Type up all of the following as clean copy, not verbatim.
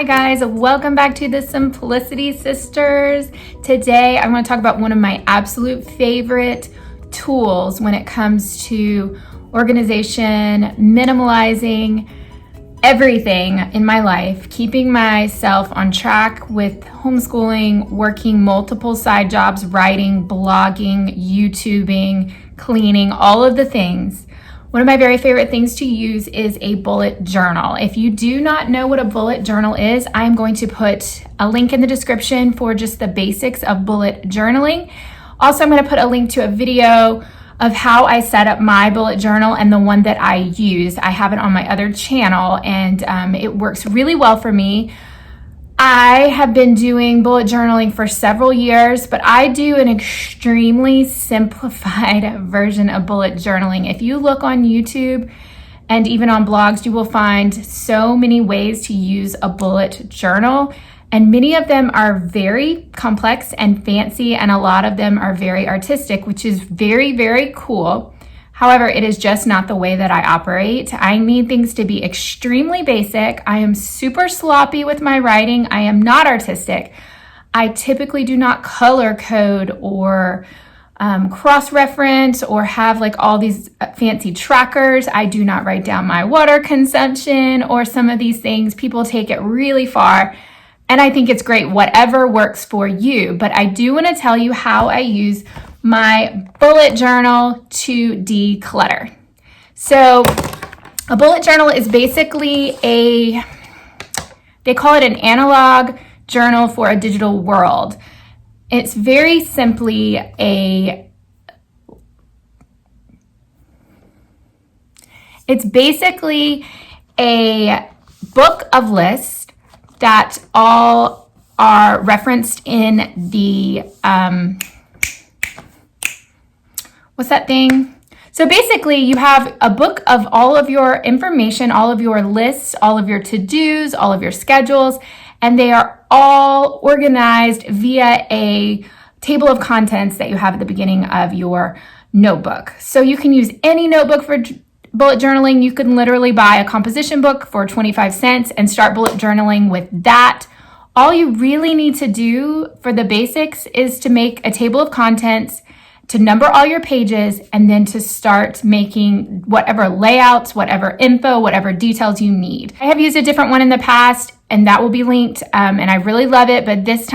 Hi guys, welcome back to the Simplicity Sisters. Today I want to talk about one of my absolute favorite tools when it comes to organization, minimalizing everything in my life, keeping myself on track with homeschooling, working multiple side jobs, writing, blogging, YouTubing, cleaning, all of the things. One of my very favorite things to use is a bullet journal. If you do not know what a bullet journal is, I'm going to put a link in the description for just the basics of bullet journaling. Also, I'm going to put a link to a video of how I set up my bullet journal and the one that I use. I have it on my other channel and it works really well for me. I have been doing bullet journaling for several years, but I do an extremely simplified version of bullet journaling. If you look on YouTube and even on blogs, you will find so many ways to use a bullet journal, and many of them are very complex and fancy, and a lot of them are very artistic, which is very, very cool. However, it is just not the way that I operate. I need things to be extremely basic. I am super sloppy with my writing. I am not artistic. I typically do not color code or cross-reference or have like all these fancy trackers. I do not write down my water consumption or some of these things. People take it really far, and I think it's great, whatever works for you. But I do want to tell you how I use my bullet journal to declutter. So a bullet journal is basically they call it an analog journal for a digital world. It's very simply it's basically a book of lists that all are referenced in the what's that thing? So basically you have a book of all of your information, all of your lists, all of your to-dos, all of your schedules, and they are all organized via a table of contents that you have at the beginning of your notebook. So you can use any notebook for bullet journaling. You can literally buy a composition book for 25 cents and start bullet journaling with that. All you really need to do for the basics is to make a table of contents, to number all your pages, and then to start making whatever layouts, whatever info, whatever details you need. I have used a different one in the past, and that will be linked, and I really love it. But this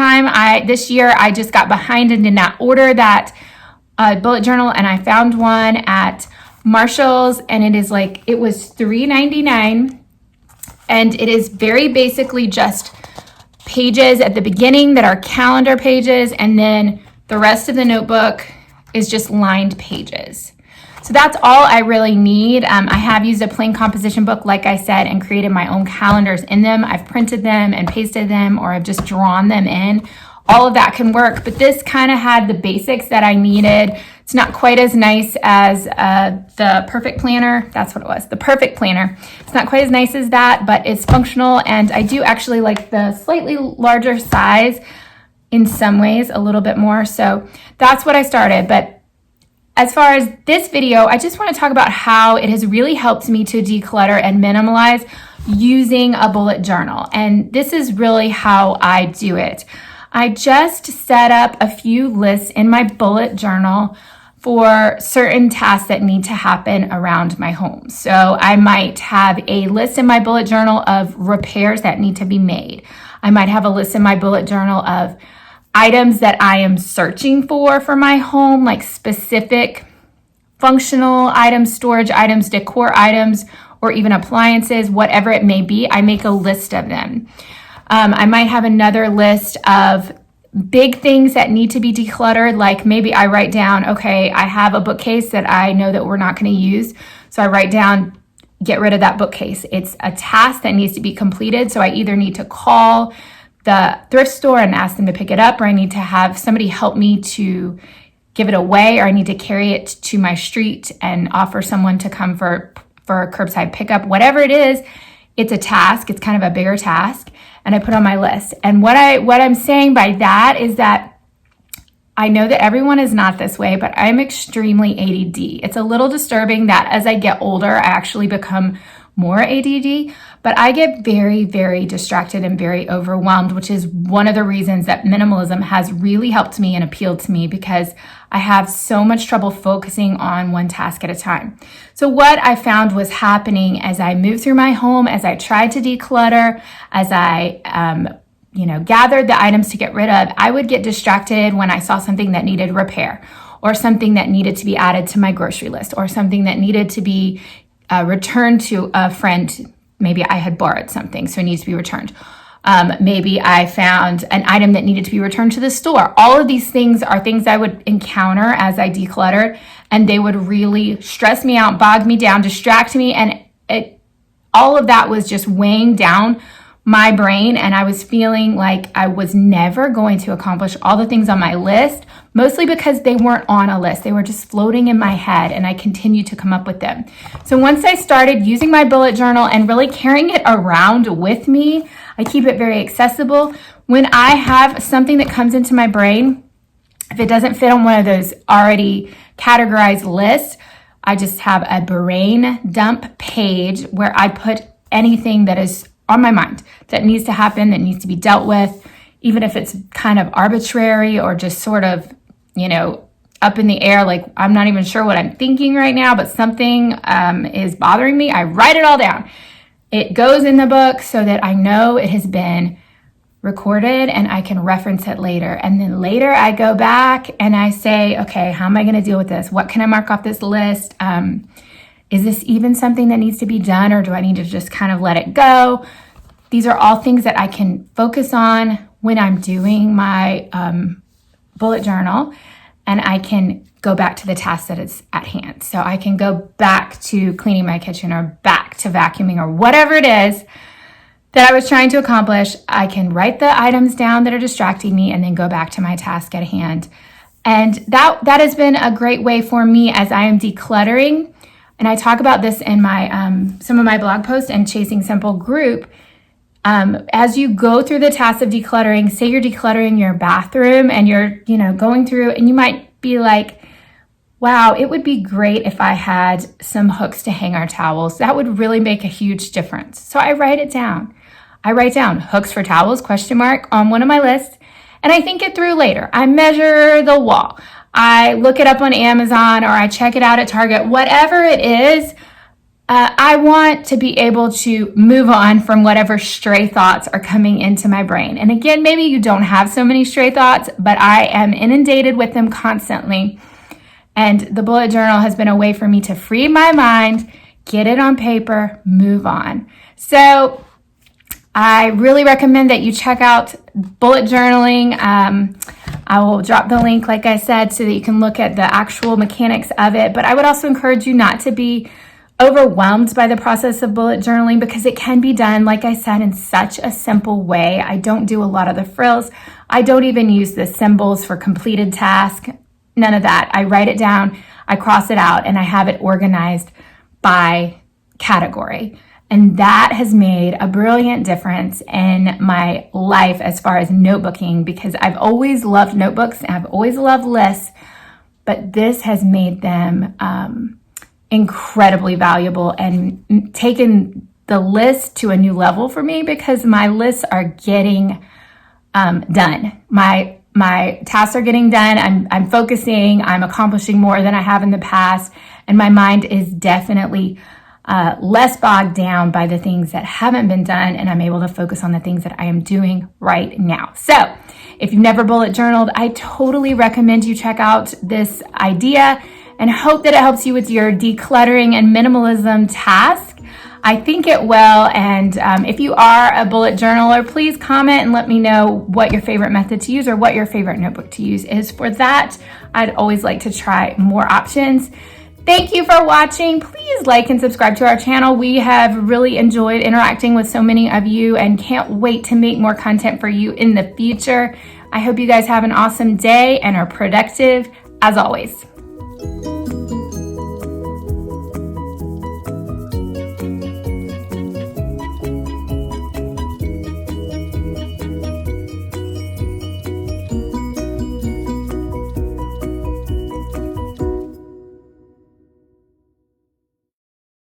year, I just got behind and did not order that bullet journal, and I found one at Marshall's, and it was $3.99, and it is very basically just pages at the beginning that are calendar pages, and then the rest of the notebook is just lined pages. So that's all I really need. I have used a plain composition book, like I said, and created my own calendars in them. I've printed them and pasted them, or I've just drawn them in. All of that can work, but this kind of had the basics that I needed. It's not quite as nice as the Perfect Planner. That's what it was, the Perfect Planner. It's not quite as nice as that, but it's functional, and I do actually like the slightly larger size in some ways, a little bit more. So that's what I started. But as far as this video, I just want to talk about how it has really helped me to declutter and minimalize using a bullet journal. And this is really how I do it. I just set up a few lists in my bullet journal for certain tasks that need to happen around my home. So I might have a list in my bullet journal of repairs that need to be made. I might have a list in my bullet journal of items that I am searching for my home, like specific functional items, storage items, decor items, or even appliances, whatever it may be. I make a list of them. I might have another list of big things that need to be decluttered, like maybe I write down, okay, I have a bookcase that I know that we're not going to use. So I write down, get rid of that bookcase. It's a task that needs to be completed. So I either need to call the thrift store and ask them to pick it up, or I need to have somebody help me to give it away, or I need to carry it to my street and offer someone to come for curbside pickup. Whatever it is, it's a task. It's kind of a bigger task, and I put on my list. And what I'm saying by that is that I know that everyone is not this way, but I'm extremely ADD. It's a little disturbing that as I get older, I actually become more ADD, but I get very, very distracted and very overwhelmed, which is one of the reasons that minimalism has really helped me and appealed to me, because I have so much trouble focusing on one task at a time. So what I found was happening as I moved through my home, as I tried to declutter, as I gathered the items to get rid of, I would get distracted when I saw something that needed repair, or something that needed to be added to my grocery list, or something that needed to be returned to a friend. Maybe I had borrowed something, so it needs to be returned. Maybe I found an item that needed to be returned to the store. All of these things are things I would encounter as I decluttered, and they would really stress me out, bog me down, distract me, and all of that was just weighing down my brain, and I was feeling like I was never going to accomplish all the things on my list, mostly because they weren't on a list. They were just floating in my head, and I continued to come up with them. So once I started using my bullet journal and really carrying it around with me, I keep it very accessible. When I have something that comes into my brain, if it doesn't fit on one of those already categorized lists, I just have a brain dump page where I put anything that is on my mind that needs to happen, that needs to be dealt with, even if it's kind of arbitrary or just sort of, up in the air, like I'm not even sure what I'm thinking right now, but something is bothering me. I write it all down. It goes in the book so that I know it has been recorded and I can reference it later. And then later I go back and I say, okay, how am I going to deal with this? What can I mark off this list? Is this even something that needs to be done, or do I need to just kind of let it go? These are all things that I can focus on when I'm doing my bullet journal, and I can go back to the task that is at hand. So I can go back to cleaning my kitchen, or back to vacuuming, or whatever it is that I was trying to accomplish. I can write the items down that are distracting me and then go back to my task at hand. And that has been a great way for me as I am decluttering. And I talk about this in my some of my blog posts and Chasing Simple group. As you go through the task of decluttering, say you're decluttering your bathroom and you're, going through, and you might be like, wow, it would be great if I had some hooks to hang our towels. That would really make a huge difference. So I write it down. I write down hooks for towels, ? On one of my lists, and I think it through later. I measure the wall. I look it up on Amazon, or I check it out at Target, whatever it is. I want to be able to move on from whatever stray thoughts are coming into my brain. And again, maybe you don't have so many stray thoughts, but I am inundated with them constantly. And the bullet journal has been a way for me to free my mind, get it on paper, move on. So I really recommend that you check out bullet journaling. I will drop the link, like I said, so that you can look at the actual mechanics of it. But I would also encourage you not to be overwhelmed by the process of bullet journaling, because it can be done, like I said, in such a simple way. I don't do a lot of the frills. I don't even use the symbols for completed task. None of that. I write it down, I cross it out, and I have it organized by category. And that has made a brilliant difference in my life as far as notebooking, because I've always loved notebooks and I've always loved lists, but this has made them incredibly valuable and taken the list to a new level for me, because my lists are getting done. My tasks are getting done. I'm focusing, I'm accomplishing more than I have in the past, and my mind is definitely less bogged down by the things that haven't been done, and I'm able to focus on the things that I am doing right now. So if you've never bullet journaled, I totally recommend you check out this idea and hope that it helps you with your decluttering and minimalism task. I think it will. And if you are a bullet journaler, please comment and let me know what your favorite method to use or what your favorite notebook to use is. For that, I'd always like to try more options. Thank you for watching. Please like and subscribe to our channel. We have really enjoyed interacting with so many of you and can't wait to make more content for you in the future. I hope you guys have an awesome day and are productive as always.